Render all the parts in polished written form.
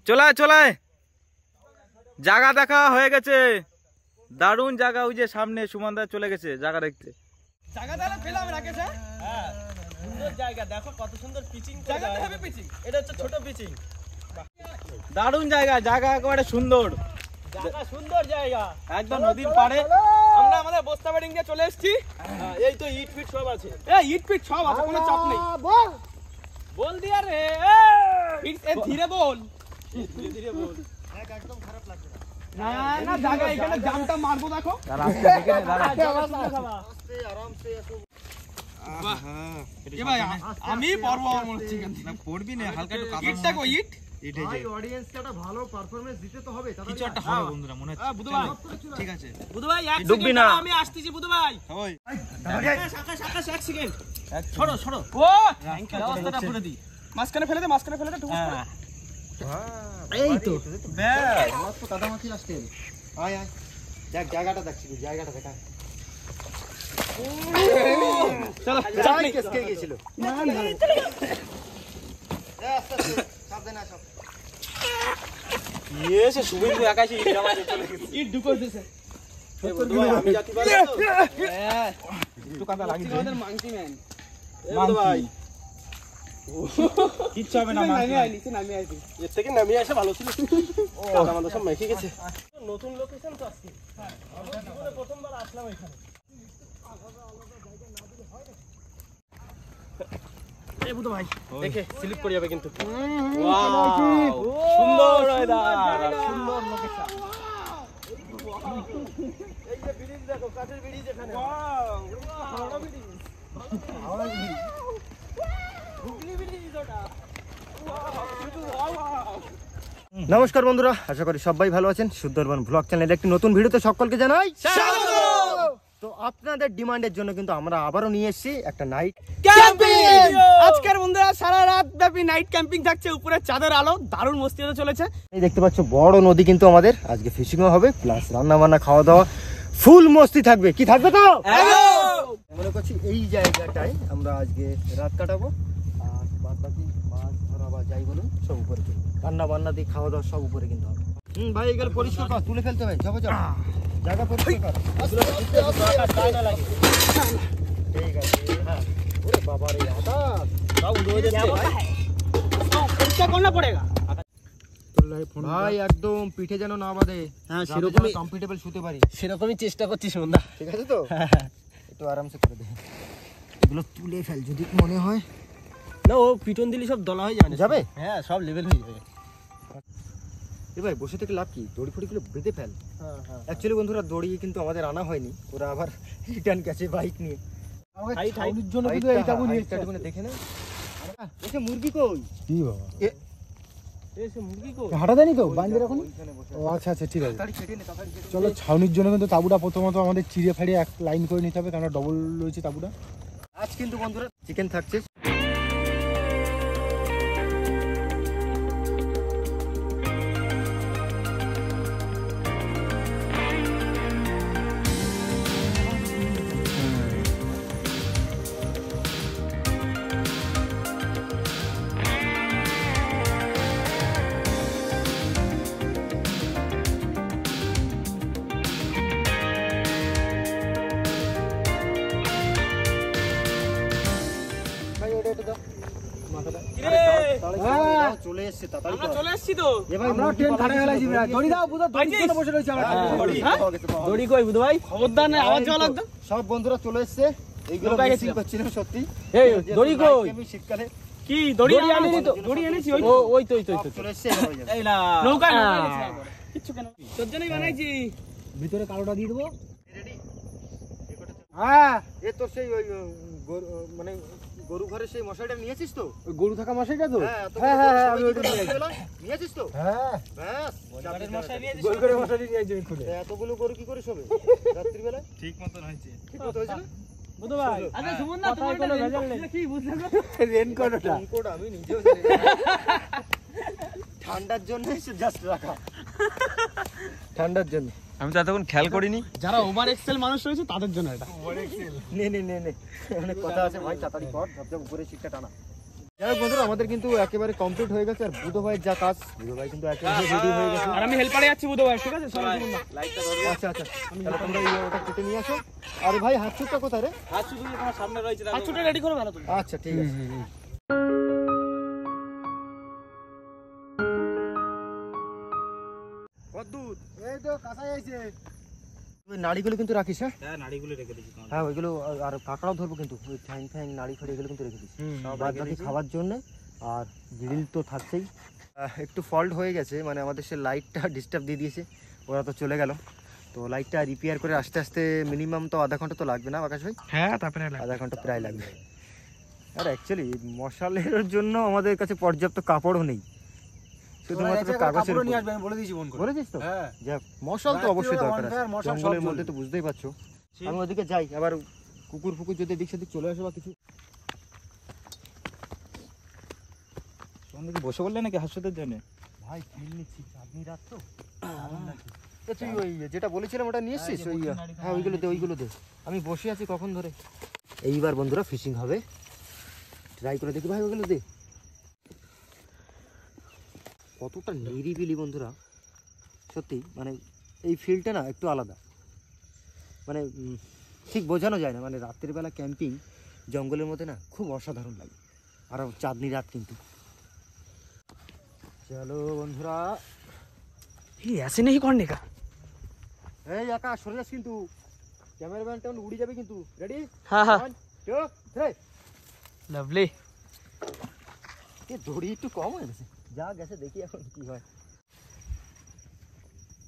চলায় চলায় জায়গা দেখা হয়ে গেছে, দারুণ জায়গা। ওই যে সামনে সুমনদা চলে গেছে জায়গা দেখতে। জায়গা তাহলে পেলাম রাকেশ। হ্যাঁ সুন্দর জায়গা, দেখো কত সুন্দর পিচিং। জায়গাটা হবে পিচিং, এটা হচ্ছে ছোট পিচিং। দারুণ জায়গা, জায়গা একেবারে সুন্দর, জায়গা সুন্দর জায়গা একদম নদীর পাড়ে। আমরা আমাদের বস্তা বেডিং দিয়ে চলে এসেছি। এই তো ইট ফিট সব আছে, এই ইট ফিট সব আছে, কোনো চাপ নেই। বল দিয়া রে, এই ধীরে বল, ধীরে ধীরে বল, একদম খারাপ লাগবে না। না না জায়গা এখানে জামটা মারবো, দেখো রাস্তা দেখে নে, দাঁড়া আস্তে আরামসে আসো। বাহ এ ভাই আমি পড়বো মনে হচ্ছে এখান থেকে। না পড়বি না, হালকা একটু কাদা। ইটটা কই ইট? ভাই অডিয়েন্সকে একটা ভালো পারফরম্যান্স দিতে তো হবে। কিছু একটা হবে বন্ধুরা মনে হচ্ছে। বুধু ভাই ঠিক আছে বুধু ভাই এক ডুববি সেকেন্ড, না। আমি আসতেছি বুধু ভাই। ওই আকাশ এক সেকেন্ড ছড়ো ছড়ো, ও ব্যবস্থাটা করে দি, মাঝখানে ফেলে দে, মাঝখানে ফেলে দে টুকু করে। এই তো ব্যাস আমার তো কাদামাছি আসছে। আয় আয় দেখ জায়গাটা, দেখছি জায়গাটা দেখা। চলো চাপ নেই, কেস কে গিয়েছিল? না না আস্তে আস্তে সাবধানে আসো। ইয়েছে শুভেন্দু আকাশে ইট আমাকে চলে গেছে। ইট ঢুকো দিছে। এই বুধু ভাই আমি জাতি পারবো তো? হ্যাঁ একটু কাদা লাগিয়ে দে। আমাদের মাংকি ম্যান। এই বুধু ভাই কিচ্ছু হবে না, নামিয়ে আই, নিচে নামিয়ে আইছি। এর থেকে নামিয়ে আসা ভালো ছিল। কাদা মাদা সব মেখে গেছে। নতুন লোকেশন তো আজকে। হ্যাঁ আমি জীবনে প্রথমবার আসলাম এখানে। এই বুধু ভাই দেখে স্লিপ করে যাবে কিন্তু। ওয়াও সুন্দর ওয়েদার, সুন্দর লোকেশন। এই যে ব্রিজ দেখো, কাঠের ব্রিজ এখানে। ওয়াও বড় bridge, Howrah bridge, Hooghly bridge ওটা। নমস্কার বন্ধুরা, আশা করি সবাই ভালো আছেন। সুন্দরবন ব্লগ চ্যানেলের একটি নতুন ভিডিওতে সকলকে জানাই স্বাগত। তো আপনাদের ডিমান্ডের জন্য কিন্তু আমরা আবারও নিয়ে এসেছি একটা নাইট ক্যাম্পিং। আজকের বন্ধুরা সারা রাত ব্যাপী নাইট ক্যাম্পিং থাকছে, উপরে চাঁদের আলো, দারুণ মস্তি হতে চলেছে। এই দেখতে পাচ্ছ বড় নদী কিন্তু আমাদের আজকে ফিশিংও হবে, প্লাস রান্না বান্না খাওয়া দাওয়া ফুল মস্তি থাকবে। কি থাকবে তো মনে করছি এই জায়গাটায় আমরা আজকে রাত কাটাবো, আর বাদ বাকি মাছ ধরা বা যাই বলুন সব উপরে চলবে। রান্না বান্না দিয়ে খাওয়া দাওয়া সব উপরে কিন্তু হবে। ভাই এগুলো পরিষ্কার কর, তুলে ফেলতে হবে। যাবো যাবো জায়গা পরিষ্কার কর। ঠিক আছে। হ্যাঁ ওরে বাবা রে, হঠাৎ সব উড়ে যাচ্ছে ভাই, পরিষ্কার করনা পড়েগা ভাই, একদম পিঠে যেন না বাঁধে। হ্যাঁ সেরকমই কমফোর্টেবল শুতে পারি, সেরকমই চেষ্টা করছি সন্ধ্যা। ঠিক আছে তো? একটু আরামসে করে দে, এগুলো তুলে ফেল যদি মনে হয়। না ও পিটন দিলি সব দলা হয়ে যাবে যাবে? হ্যাঁ সব লেভেল হয়ে যাবে। এ ভাই বসে থেকে লাভ কি, দড়ি ফড়িগুলো বেঁধে ফেল। হ্যাঁ হ্যাঁ অ্যাকচুয়ালি বন্ধুরা দড়ি কিন্তু আমাদের আনা হয়নি, ওরা আবার রিটার্ন গেছে বাইক নিয়ে। ছাউনির জন্য কিন্তু এইটাবু নিয়ে দেখে না। এসে মুরগি কই? কি বাবা এসে মুরগি কো হাঁটা দেয়নি তো বাইন্দে রাখুন। ওইখানে বসে ও আচ্ছা আচ্ছা ঠিক আছে, তাড়াতাড়ি কেটে নে, তাড়াতাড়ি কেটে নে। চলো ছাউনির জন্য কিন্তু তাবুটা প্রথমত আমাদের চিড়ে ফাড়িয়ে এক লাইন করে নিতে হবে, কারণ ডবল রয়েছে তাবুটা। আজ কিন্তু বন্ধুরা চিকেন থাকছে। ভাই ওটা একটু দাও মাথাটা। হ্যাঁ। চলে এসছে, তাড়াতাড়ি আমরা কর। চলে এসেছি তো। এ ভাই আমরা ট্রেন খাড়া গেলাম জিবরা দড়ি দাও, বুঝা দড়ি পাইছিস? বসে রয়েছে আমরা। দড়ি পাওয়া গেছে, পাওয়া গেছে। দড়ি কই বুধ ভাই, খবরদার না আওয়াজ যাওয়া লাগতো। সব বন্ধুরা চলে এসছে, এইগুলো নৌকায় মিসিং গেছিলাম। করছিলাম সত্যি। এই যেহেতু দড়ি night কই? camping শীতকালে কি দড়ি দড়ি আনিনি তো? আনিনি। দড়ি এনেছি ওই ও, ওই তো ওই তো সব চলে এসছে, এবার হয়ে যাবে। এই না নৌকা কিচ্ছু কেন তোর জন্যই বানাইছি। ভিতরে কালোটা দিয়ে দেবো। রেডি? হ্যাঁ এ তো সেই ওই মানে গরু ঘরে সেই মশাইটা নিয়েছিস তো? ওই গরু থাকা মশাইটা তো। হ্যাঁ এতগুলো হ্যাঁ হ্যাঁ গরু আমি সবাই ওইটা কি নিয়ে করে আসি। নিয়েছিস তো? হ্যাঁ ব্যাস, বলগাড়ের মশাই নিয়ে গোল করে মশাই নিয়ে আসি খুলে। এতগুলো গরু কি করে শোবে রাত্রিবেলায়? ঠিক মতন হয়েছে। ঠিক মতো হয়েছে না? বুধ ভাই আচ্ছা সুমন না তোমার কোনো ভেজাল নেই কি বুঝলে রেনকোট ওটা। রেনকোট আমি নিজেও জানি না। ঠান্ডার জন্য জাস্ট রাখা, ঠান্ডার জন্য। আমি তো এতক্ষণ খেয়াল করিনি। যারা ওভার এক্সেল মানুষ রয়েছে তাদের জন্য এটা। নে নে নে নে, অনেক কথা আছে ভাই, তাড়াতাড়ি কর, ঝপঝপ উপরে শিকটা টানা। যাই হোক বন্ধুরা, আমাদের কিন্তু একেবারে কমপ্লিট হয়ে গেছে। আর বুধো ভাইয়ের যা কাজ, বুধো ভাই কিন্তু একেবারে রেডি হয়ে গেছে। আর আমি হেল্পারে যাচ্ছি বুধো ভাই, ঠিক আছে? লাইটটা ধরো। আচ্ছা আচ্ছা, তাহলে তোমরা ওটা কেটে নিয়ে আসো। আরে ভাই হাত ছুটটা কোথায় রে? হাত শুধু তোমার সামনে রয়েছে, হাত ছুটে রেডি করে ভালো তুমি। আচ্ছা ঠিক আছে। কদ্দুর এই তো কাঁচা আইছে। ওই নাড়িগুলো কিন্তু রাখিস। হ্যাঁ হ্যাঁ, নাড়িগুলো রেখে দিয়েছি। হ্যাঁ ওইগুলো, আর কাঁকড়াও ধরবো কিন্তু, ওই ঠ্যাং ঠ্যাং নাড়ি ফাড়ি এগুলো কিন্তু রেখে দিচ্ছি বাদ বাকি খাওয়ার জন্য। আর গ্রিল তো থাকছেই। একটু ফল্ট হয়ে গেছে, মানে আমাদের সে লাইটটা ডিস্টার্ব দিয়ে দিয়েছে, ওরা তো চলে গেল। তো লাইটটা রিপেয়ার করে আসতে আসতে মিনিমাম তো আধা ঘন্টা তো লাগবে না আকাশ ভাই? হ্যাঁ, তারপরে আধা ঘন্টা প্রায় লাগবে। আর অ্যাকচুয়ালি মশালের জন্য আমাদের কাছে পর্যাপ্ত কাপড়ও নেই, শুধুমাত্র কাগজের উপর। নিয়ে আসবে, আমি বলে দিয়েছি ফোন করে। বলেছিস তো? হ্যাঁ, যাক, মশাল তো অবশ্যই দরকার আছে, মশাল সব জঙ্গলের চলবে। মধ্যে তো বুঝতেই পারছো। আমি ওদিকে যাই, আবার কুকুর ফুকুর যদি এদিক সেদিক চলে আসে বা কিছু। তোমাদের বসে বললে নাকি হাসুদের জন্য? ভাই ফিল নিচ্ছি, চাঁদনি রাত তো তুই ওই যেটা বলেছিলাম ওটা নিয়ে এসছিস? ওই হ্যাঁ ওইগুলো দে, ওইগুলো দে। আমি বসে আছি কখন ধরে। এইবার বন্ধুরা ফিশিং হবে, ট্রাই করে দেখি ভাই। ওইগুলো দে। কতটা নিরিবিলি বন্ধুরা, সত্যি মানে এই ফিল্ডটা না একটু আলাদা, মানে ঠিক বোঝানো যায় না। মানে রাতের বেলা ক্যাম্পিং জঙ্গলের মধ্যে না খুব অসাধারণ লাগে। আর চাঁদনি রাত কিন্তু। চলো বন্ধুরা, ऐसे नहीं करने का। এই আকাশ সরে যাস কিন্তু, ক্যামেরাম্যান তেমন উড়ে যাবে কিন্তু। রেডি? हाँ हाँ, 1 2 3। लवली। এ দড়ি একটু কম হয়ে গেছে, যা গেছে দেখি এখন কি হয়।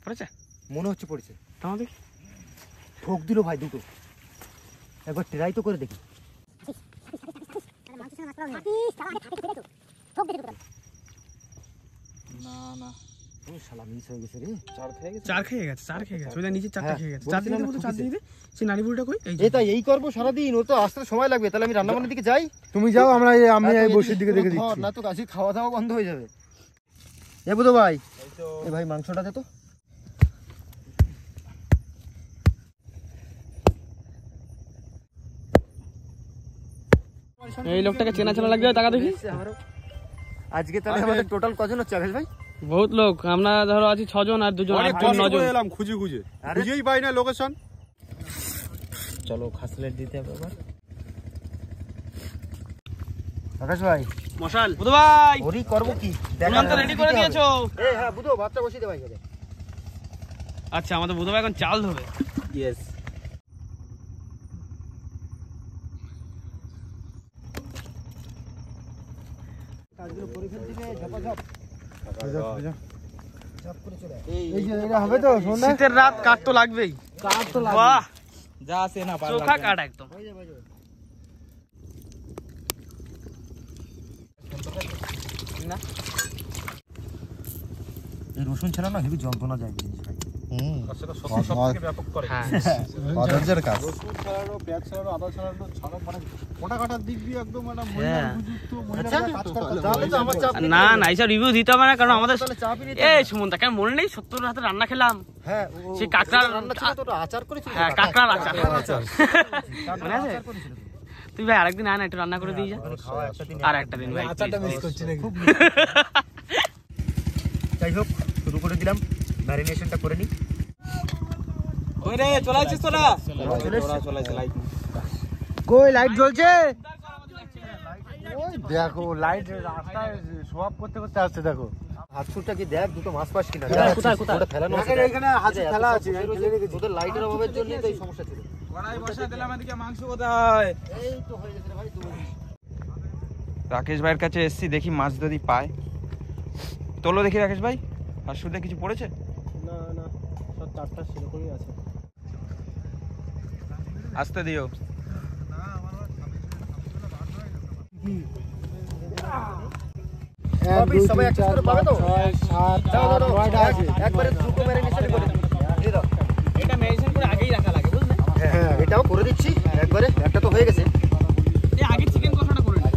পড়েছে? মনে হচ্ছে পড়েছে। তাও দেখি। ঠোক দিল ভাই দুটো, একবার ট্রাই তো করে দেখি। না না, শালা মিস হয়ে গেছে রে। চার খেয়ে গেছে। চার খেয়ে গেছে, চার খেয়ে গেছে। ওই নিচে চারটা হ্যাঁ, খেয়ে গেছে। চার বলছিলাম দিতে না, বলতো, চার ঠকেছে। দিতে। সে নারী বুড়িটা কই? এই এই তাই এই করবো সারাদিন, ও তো আসতে সময় লাগবে। তাহলে আমি রান্নাবান্নার দিকে যাই। তুমি যাও, আমি এই বসির দিকে দেখে দিচ্ছি। না তো কাশি খাওয়া দাওয়া বন্ধ হয়ে যাবে। এ বুধো ভাই, এ ভাই মাংসটা দে তো। এই লোকটাকে চেনা চেনা লাগবে, টাকা দেখি। আজকে তাহলে আমাদের টোটাল কজন হচ্ছে আকাশ ভাই? বহুত লোক। আমরা ধরো আছি 6 জন, আর 2 জন, 8 জন, 9 জন। এলাম খুঁজে খুঁজেই পাই না লোকেশন। চলো খাসলেট দিতে হবে এবার। আকাশ ভাই মশাল বুধ ভাই, ওরই করবো কি? তুমি তো রেডি করে দিয়েছো। এই হ্যাঁ বুধো, ভাতটা বসিয়ে দে ভাই। আচ্ছা, আমাদের বুধ ভাই এখন চাল ধোবে। ইয়েস। কাজগুলো করে ফেল দিবে, ঝপাঝপ ঝপ করে চলে আয়। এই যে এটা হবে তো সন্ধ্যা। শীতের রাত, কাঠ তো লাগবেই। কাজ তো বাহ, যা আছে না পার চোখা কাঠ একদম। হয়ে যাবে, হয়ে যাবে। না, এই রসুন ছাড়া না হেভি যন্ত্রণা যায় জিনিস ভাই। সেটা সবথেকে ব্যাপক করে। হ্যাঁ, অধৈর্যের কাজ। রসুন ছাড়ানো, পেঁয়াজ ছাড়ানো, আদা ছাড়ানো, ছাড়া মানে কোটা কাটার দিক দিয়ে একদম মানে মহিলার উপযুক্ত, মহিলারা কাজ করতে। তাহলে তো আমার চাপ নেই। না না, এইসব রিভিউ দিতে হবে না, কারণ আমাদের তাহলে চাপই নিতে এই হবে না। সুমন, তাকে মনে নেই 70 হাতে রান্না খেলাম। হ্যাঁ, সেই কাঁকড়ার রান্না ছিল তো, ওটা আচার করেছিল। হ্যাঁ, কাঁকড়ার আচার। মনে আছে? আচার করেছিল তো। তুই ভাই আরেকদিন আয় না, একটু রান্না করে দিয়ে যা। ওখানে খাওয়া একটা দিন। আর একটা দিন ভাই, আচারটা মিস please, করছি নাকি? যাই হোক, শুরু করে দিলাম, ম্যারিনেশনটা করে নিই। ওই রে চলে আসছিস তোরা? চলে এসছে। চলে আসছে লাইট। কই লাইট জ্বলছে? ওই দেখো লাইট রাস্তায় সোয়াপ করতে করতে আসছে, দেখো। হাত ছুটটা কি দেখ, দুটো মাছ পাস কিনা। কোথায়, কোথায়? ওটা ফেলানো আছে। এখানে হাতে ফেলা আছে, আমি ফেলে রেখেছি। তোদের লাইটের অভাবের জন্য তো এই সমস্যা ছিল। কড়াই বসা দিলাম, এদিকে মাংস কোথায়? এই তো হয়ে গেছে রে ভাই, তো রাকেশ ভাইয়ের কাছে এসছি, দেখি মাছ যদি পায়। তোলো দেখি রাকেশ ভাই, আর শুধু কিছু পড়েছে? না না, সব চারটা সেরকমই আছে। আসতে দিও। সবাই একটা করে পাবে তো? দাও, দাও, দাও। একবারে দুটো ম্যারিনেশন করে দিই। দিয়ে দাও। এটা মেডিসিন করে আগেই রাখা লাগে, বুঝলে? হ্যাঁ, এটাও করে দিচ্ছি একবারে। একটা তো হয়ে গেছে। এই আগে চিকেন কষাটা করে নিই।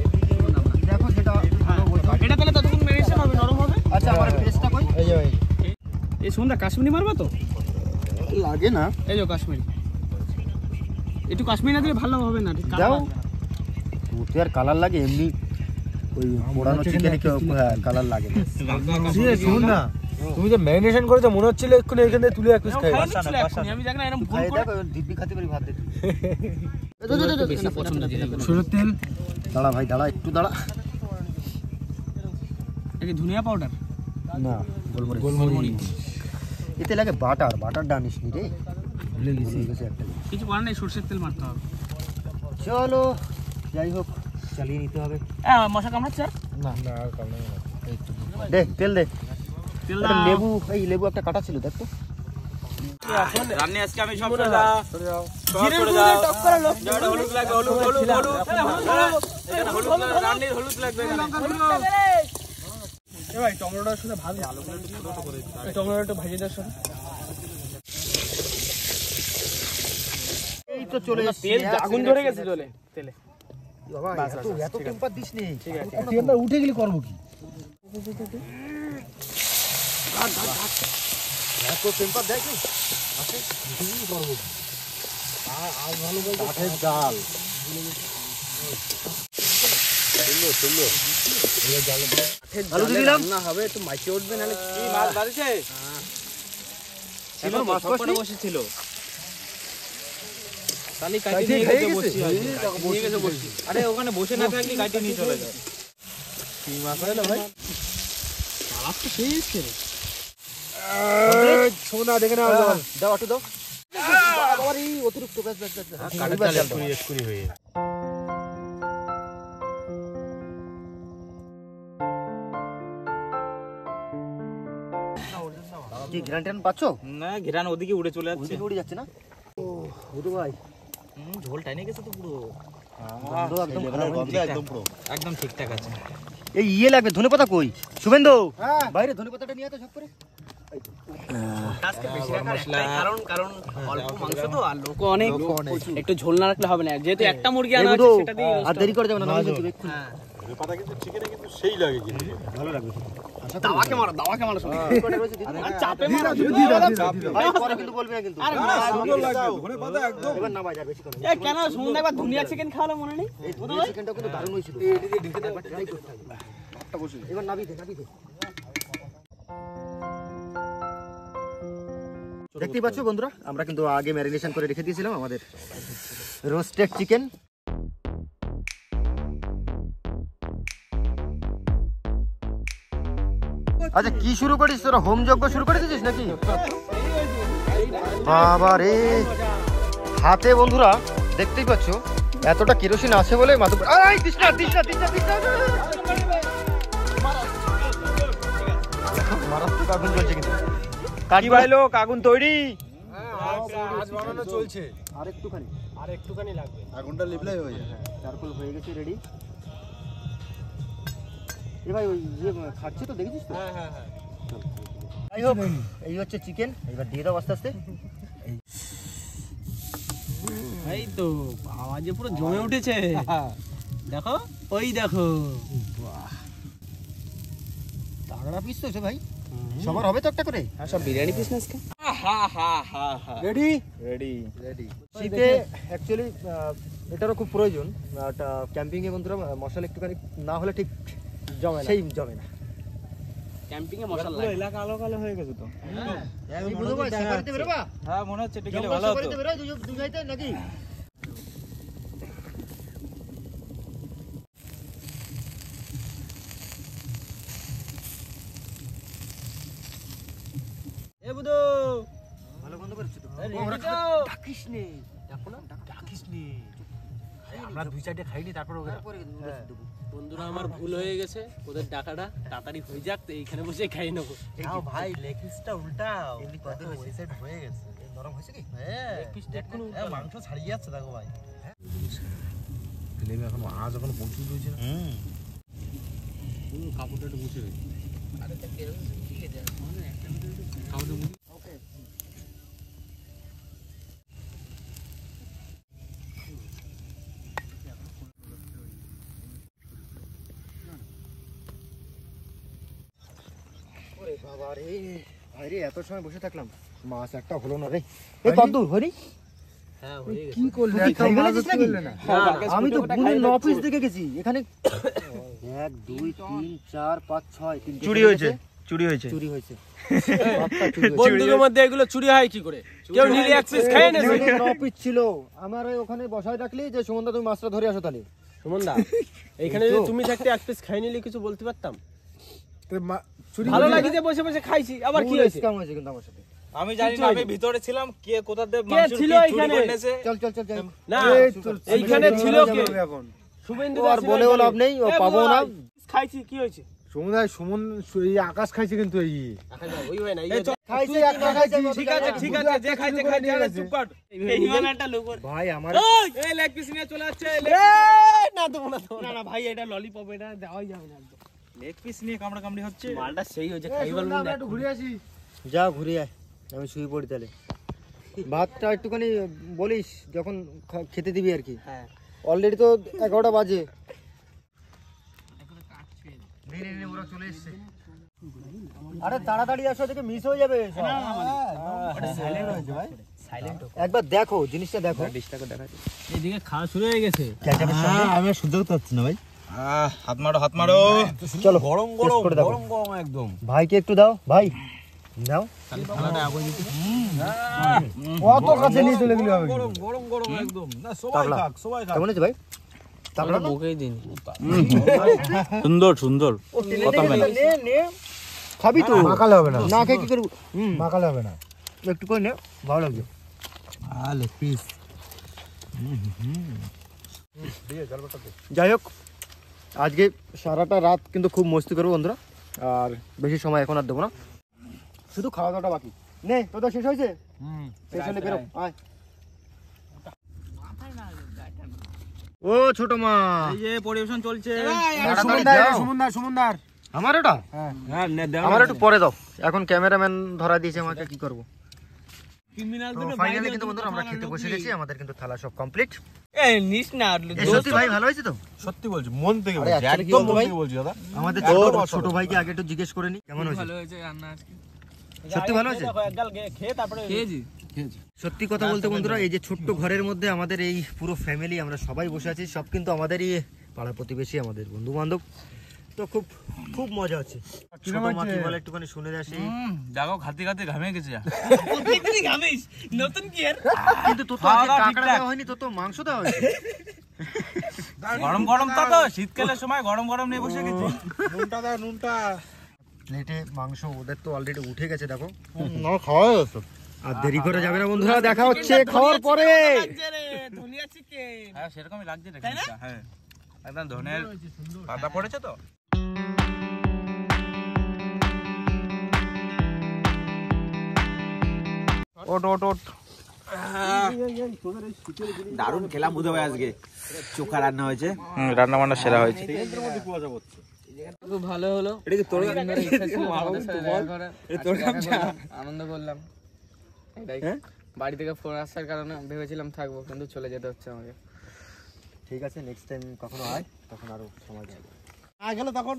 দেখো যেটা ভালো বলছো। এটা তাহলে ততক্ষণ মেডিসিন হবে, নরম হবে। আচ্ছা, আমার পেস্টটা কই? এই যে ভাই এই সন্ধ্যা কাশ্মীরি মারবা তো? লাগে না। এই যে কাশ্মীরি, একটু কাশ্মীরি না দিলে ভালো হবে না। দাও। তুই আর কালার লাগে এমনি ওই পোড়ানো চিকেনে কালার লাগে না। শুন না, তুমি যে ম্যারিনেশন করেছো মনে হচ্ছিল এক্ষুনি এখান থেকে তুলে এক পিস খাই। আমি জানি না এরকম ভুল করে দেখো দিব্যি খাতে পারি ভাত দে। বেশি পছন্দ জিনিস সরষের তেল। দাঁড়া ভাই দাঁড়া, একটু দাঁড়া। এটা ধনিয়া পাউডার না গোলমরিচ। এতে লাগে বাটার, বাটারটা আনিস নি রে, ভুলে গেছি একটা। কিছু করার নেই, সরষের তেল মারতে হবে। চলো যাই হোক চালিয়ে নিতে হবে। হ্যাঁ মশা কামড়াচ্ছে আর? না না কামড়াবে না। দে তেল দে। তেল একটা দাও। লেবু, এই লেবু একটা কাটা ছিল দেখ তো। রান্নি আজকে আমি সব করে দাও। জিরের গুঁড়ো দিয়ে টক করা লোক। হলুদ লাগবে, হলুদ হলুদ হলুদ এখানে হলুদ লাগবে, রান্নির হলুদ লাগবে এখানে। এ ভাই টমেটোটার সাথে ভালো আলু করে একটু ছোট ছোট করে দিতে হবে। টমেটোটা ভেজে দেওয়ার সাথে এই তো চলে এসেছি। তেল আগুন ধরে গেছে চলে তেলে। বাবা এত টেম্পার দিস নি। ঠিক আছে। তেলটা উঠে গেলে করবো কি? এত টেম্পার দেখ নি। কাঠের জাল। আলু দিয়ে দিলাম। না হবে একটু মাইকে উঠবে নালে কি মাছ বাড়িছে? ছিল মাছ সবকটা বসেছিল। তালি কাটি নিয়ে গেছে বসি আছে। নিয়ে গেছে বসি। আরে ওখানে বসে না থাকলে কাটি নিয়ে চলে যায়। কি মাছ হলো ভাই? সালাদ তো শেষ করে। সোনা দেখে নাও। দাও একটু দাও। বাবারে অতিরিক্ত ব্যাস ব্যাস ব্যাস। কাটার চাল এক্ষুনি হয়ে। কি গ্রান টান পাচ্ছো? না ঘিরান ওদিকে উড়ে চলে যাচ্ছে। ওদিকে উড়ে যাচ্ছে না? ও বুধু ভাই ঝোল টাইনে গেছে তো পুরো। গন্ধ একদম খারাপ হয়ে গেছে। একদম পুরো একদম ঠিকঠাক আছে। এই ইয়ে লাগবে ধনেপাতা কই? শুভেন্দু বাইরে ধনেপাতাটা নিয়ে আয় তো সব করে। আজকে বেশি রাখার একটাই কারণ অল্প মাংস তো আর লোক অনেক, একটু ঝোল না রাখলে হবে না। যেহেতু একটা মুরগি আনা আছে সেটা দিয়ে আর দেরি করে যাবে না, নামিয়ে ফেলতে হবে এক্ষুনি। পাতা কিন্তু চিকেনে কিন্তু সেই লাগে কিন্তু। ভালো লাগবে। দাওয়াকে মারো সব। চাপে মারো। ভাই পরে কিন্তু বলবি না কিন্তু। আরে না, সুন্দর লাগবে ধনেপাতা একদম। এবার না বাজার বেশি করে। এ কেন শুনুন একবার ধনিয়া চিকেন খাওয়ালো মনে নেই? এই চিকেনটা কিন্তু দারুণ হয়েছিল। একবার ট্রাই করতে হবে। এবার নাবি দে। দেখতেই পাচ্ছ বন্ধুরা, আমরা কিন্তু আগে ম্যারিনেশন করে রেখে দিয়েছিলাম আমাদের রোস্টেড চিকেন। আচ্ছা কি শুরু করিস তোরা? হোম যজ্ঞ শুরু করে দিয়েছিস নাকি? বাবা রে, হাতে বন্ধুরা দেখতেই পাচ্ছ এতটা কেরোসিন আছে বলে মাথা মারাত্মক আগুন জ্বলছে কিন্তু। কি ভাই লোক আগুন তৈরি। আজ বানানো চলছে। আর একটুখানি লাগবে। আগুনটা লিবলাই হয়ে যায়। চারকোল হয়ে গেছে রেডি। এ ভাই ওই ইয়ে খাচ্ছে তো দেখেছিস তো? হ্যাঁ। যাই হোক এই হচ্ছে চিকেন, এবার দিয়ে দাও আস্তে আস্তে। এই তো আওয়াজে পুরো জমে উঠেছে। দেখো ওই দেখো। তাগড়া পিস তো এসে ভাই, সবার হবে তো একটা করে। সব বিরিয়ানি পিস না আজকে। Ready ready. শীতে অ্যাকচুয়ালি এটারও খুব প্রয়োজন। ক্যাম্পিং এ বন্ধুরা মশলা একটুখানি না হলে ঠিক জমে না। ক্যাম্পিং এ মশলা পুরো এলাকা আলো কালো হয়ে গেছে তো। এই বুঝো ভাই সাফারিতে বেরোবা? হ্যাঁ মনে হচ্ছে এটা গেলে জঙ্গল ভালো হতো। সাফারিতে বেরোয় দুই ভাইতে নাকি? এ বুদো ভালো বন্ধ করেছো তো? ডাকিস নে। ডাকিস নে। আমরা দুই চারটে খাইনি তারপর তারপরে দেবো। বন্ধুরা আমার ভুল হয়ে গেছে, ওদের ডাকাটা তাড়াতাড়ি হয়ে যাক তো এইখানে বসে খাই নেবো। খাও ভাই, লেগ পিসটা উল্টাও। এমনি কথা হয়েছে। ওই সাইড হয়ে গেছে। নরম হয়েছে কি? হ্যাঁ, লেগ পিসটা একটু মাংস ছাড়িয়ে যাচ্ছে দেখো ভাই। ফিল্মে এখন আজ এখন পৌঁছে দিয়েছে না। কাপড়টা একটু মুছে দে। আরে তা কেরম ঠিক আছে মানে একটা ভিডিও কাউকে মুছে। ওকে ওরে বাবা রে, ভাই রে এত সময় বসে থাকলাম, মাছ একটা হলো না রে। এই কত দূর হরি? কি করলে খাই ফেলেছিস নাকি? আমি তো গুনে 9 পিস দেখে গেছি এখানে 1 2 3 4 5 6 চুরি হয়েছে চুরি হয়েছে চুরি হয়েছে বন্ধুদের মধ্যে এগুলো চুরি হয় কি করে? কেউ নিলে এক পিস খেয়ে নেবে। 9 পিস ছিল আমার ওখানে বসায় রাখলি যে সুমনদা তুমি মাছটা ধরে আসো তাহলে। সুমনদা এইখানে যদি তুমি থাকতে এক পিস খাই নিলে কিছু বলতে পারতাম। চুরি ভালো লাগিতে বসে বসে খাইছি, আবার কি হয়েছে? স্ক্যাম হয়েছে কিন্তু আমার সাথে। আমি জানি না, আমি ভিতরে ছিলাম, কে কোথা থেকে কে মাংস ছিল চুরি এইখানে? করে এনেছে। চল চল চল চল না এইখানে ছিল কে? শুভেন্দু আর বলেও লাভ নেই, ও পাবো না। খাইছি কি হয়েছে? সুমন এই আকাশ খাইছে কিন্তু এই ওই হয় না, খাইছে একটা খাইছে। ঠিক আছে ঠিক আছে, যে খাইছে খাইছে, আরে চুপ কর। এই হিমালয়টা লোক ভাই আমার এই লেগ পিস নিয়ে চলে যাচ্ছে। না তো না না ভাই, এটা ললিপপ, এটা দেওয়াই যাবে না একদম। লেগ পিস নিয়ে কামড়া কামড়ি হচ্ছে। মালটা সেই হয়েছে, খাই বলবো না। একটু ঘুরে আসি। যা ঘুরে আয়, আমি শুয়ে পড়ি তাহলে। ভাতটা একটুখানি বলিস যখন খেতে দিবি আর কি। হ্যাঁ অলরেডি তো 11টা বাজে। ওরা চলে এসছে। আরে তাড়াতাড়ি আসো, দেখে মিস হয়ে যাবে। একবার দেখো জিনিসটা, দেখো এদিকে খাওয়া শুরু হয়ে গেছে। আমি শুনতে পাচ্ছি না ভাই। হাত মারো হাত মারো। চলো গরম গরম গরম গরম একদম। ভাইকে একটু দাও, ভাই দাও। কত কাছে নিয়ে চলে গেলি হবে। গরম গরম গরম একদম। না সবাই খাক সবাই খাক। কেমন আছে ভাই? তাবলা মুখেই দিন। সুন্দর সুন্দর। কথা মেলা। নে নে খাবি তো? মাখালে হবে না, না খেয়ে কি করব? মাখালে হবে না। একটু করে নে, ভালো লাগবে। Leg piece. যাই হোক, আজকে সারাটা রাত কিন্তু খুব মস্তি করবো বন্ধুরা, আর বেশি সময় এখন আর দেবো না, শুধু খাওয়া দাওয়াটা বাকি। নে তোদের শেষ হয়েছে? শেষ হলে বেরো, আয়। ও ছোট মা, এই যে পরিবেশন চলছে। সুমনদার আমার ওটা হ্যাঁ আমার একটু পরে দাও, এখন ক্যামেরাম্যান ধরা দিয়েছে আমাকে, কি করবো। ফাইনালি কিন্তু বন্ধুরা আমরা খেতে বসে গেছি, আমাদের কিন্তু থালা সব কমপ্লিট। এই নিস না। সত্যি ভাই ভালো হয়েছে তো? সত্যি বলছি, মন থেকে আরে বলছি, actually কি একদম বলতো মন ভাই? থেকে বলছি দাদা। আমাদের ছোট ভাইকে আগে একটু জিজ্ঞেস করে নি কেমন হয়েছে। ভালো হয়েছে রান্না আজকে। সত্যি ভালো হয়েছে? দেখো একগাল খেয়ে তারপরে খেয়েছি। সত্যি কথা বলতে বন্ধুরা, এই যে ছোট্ট ঘরের মধ্যে আমাদের এই পুরো ফ্যামিলি আমরা সবাই বসে আছি, সব কিন্তু আমাদেরই পাড়া প্রতিবেশী, আমাদের বন্ধু বান্ধব, তো খুব খুব মজা হচ্ছে। ছোট মা কি বলে একটুখানি শুনে আসি। জাগো খাতে খাতে ঘামে গেছে। প্রত্যেকদিনই ঘামিস, নতুন কি আর? কিন্তু তোর তো আজকে কাঁকড়া দেওয়া হয়নি, তোর তো মাংস দেওয়া হয়েছে। গরম গরম তো শীতকালের সময় গরম গরম নিয়ে বসে গেছি। নুনটা দাও, নুনটা। প্লেটে মাংস ওদের তো অলরেডি উঠে গেছে, দেখো। না খাওয়া গেছে। আর দেরি করে যাবে না বন্ধুরা, দেখা হচ্ছে খাওয়ার পরে। ধনিয়া চিকেন। হ্যাঁ সেরকমই লাগছে রে। হ্যাঁ একদম ধনের পাতা পড়েছে তো। ওট ওট ওট। দারুণ খেলাম বুঝতে হবে আজকে। চোখা রান্না হয়েছে, রান্না বান্না সেরা হয়েছে। খুব ভালো হলো। এটা কি তোর আনন্দ করলাম। এটাই বাড়ি থেকে ফোন আসার কারণে ভেবেছিলাম থাকবো, কিন্তু চলে যেতে হচ্ছে আমাকে। ঠিক আছে, নেক্সট টাইম কখনো আয়, তখন আরো সময় যাবে। গেলে তখন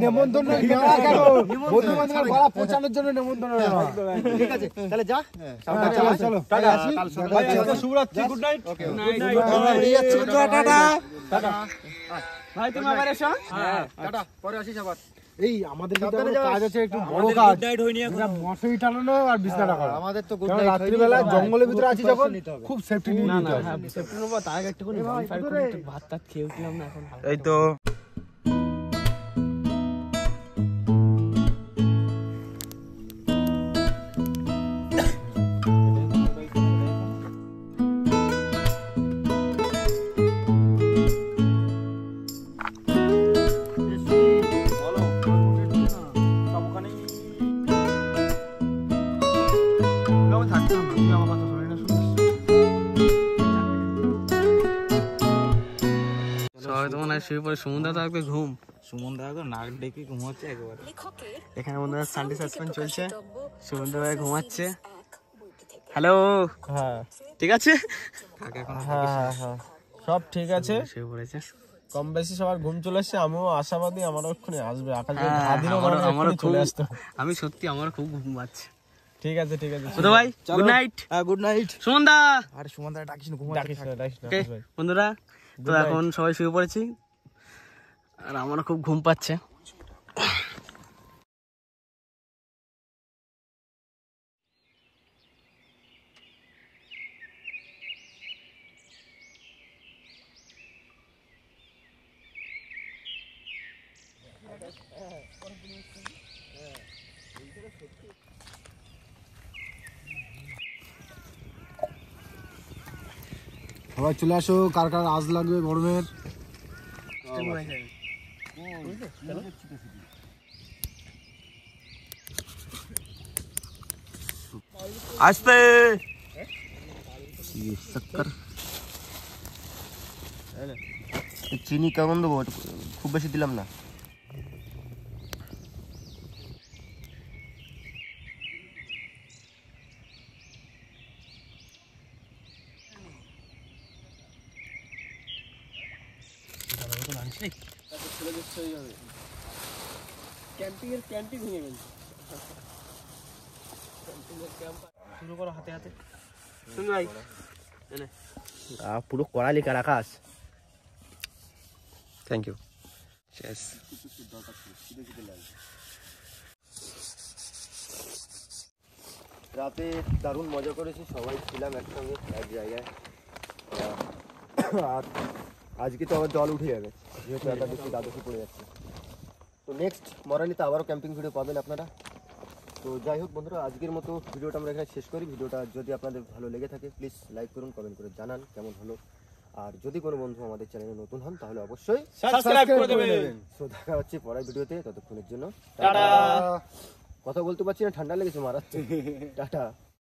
নেমন্তন্ন নেওয়া কেন? বন্ধু বান্ধবের গলা পৌঁছানোর জন্য নেমন্তন্ন নেওয়া। ঠিক আছে তাহলে যা, চলো চলো টাটা, আসি। শুভরাত্রি, গুড নাইট। ভাই তুমি আবার এসো। টাটা, পরে আসিস আবার। এই আমাদের কিন্তু কাজ আছে, একটু বড় কাজ। মশারি টানানো আর বিছানা করা। আমাদের তো কারণ রাত্রিবেলা জঙ্গলের ভিতরে আছি যখন, খুব সেফটি নিয়ে নিতে হবে। সেপ্টেম্বর তার আগে একটুখানি bonfire করে একটু ভাত টাত খেয়ে উঠলাম না এখন। এই তো সবাই তো মনে হয় শুয়ে পড়ে, সমুদ্র থাকবে ঘুম। সুমন দা তো নাক ডেকে ঘুমাচ্ছে একেবারে। এখানে বন্ধুরা সানডে সাসপেন্স চলছে, সমুদ্র ভাই ঘুমাচ্ছে। হ্যালো, হ্যাঁ ঠিক আছে? হ্যাঁ হ্যাঁ সব ঠিক আছে, শুয়ে পড়েছে। কম বেশি সবার ঘুম চলে আসছে। আমিও আশাবাদী আমারও এক্ষুনি আসবে। আকাশ হ্যাঁ, চলে আসতো। আমি সত্যি আমার খুব ঘুম পাচ্ছে। ঠিক আছে বুধ ভাই good night. Good night. Suman দা আরে সুমন দা ডাকিস না, ঘুমা। ওকে বন্ধুরা, তো এখন সবাই শুয়ে পড়েছি আর আমারও খুব ঘুম পাচ্ছে। সবাই চলে আসো, কার কার আজ লাগবে গরমের। আসতে চিনি কেমন দেবো? খুব বেশি দিলাম না। ক্যাম্পিং ভেঙে গেছে। শুরু করো হাতে হাতে। শুন ভাই, পুরো কড়ালি কারাকাস। Thank you. রাতে দারুণ মজা করেছি, সবাই ছিলাম একসঙ্গে এক জায়গায়। আর আজকে তো আবার জল উঠে যাবে, যেহেতু একাদশী দ্বাদশী পড়ে যাচ্ছে। তো নেক্সট মরালিতে আবারও ক্যাম্পিং ভিডিও পাবেন আপনারা। তো যাই হোক বন্ধুরা, আজকের মতো ভিডিওটা আমরা এখানে শেষ করি। ভিডিওটা যদি আপনাদের ভালো লেগে থাকে প্লিজ লাইক করুন, কমেন্ট করে জানান কেমন হলো। আর যদি কোনো বন্ধু আমাদের চ্যানেলে নতুন হন তাহলে অবশ্যই সাবস্ক্রাইব করে দেবেন। তো দেখা হচ্ছে পরের ভিডিওতে, ততক্ষণের জন্য টাটা। কথা বলতে পারছি না, ঠান্ডা লেগেছে মারাচ্ছে। টাটা।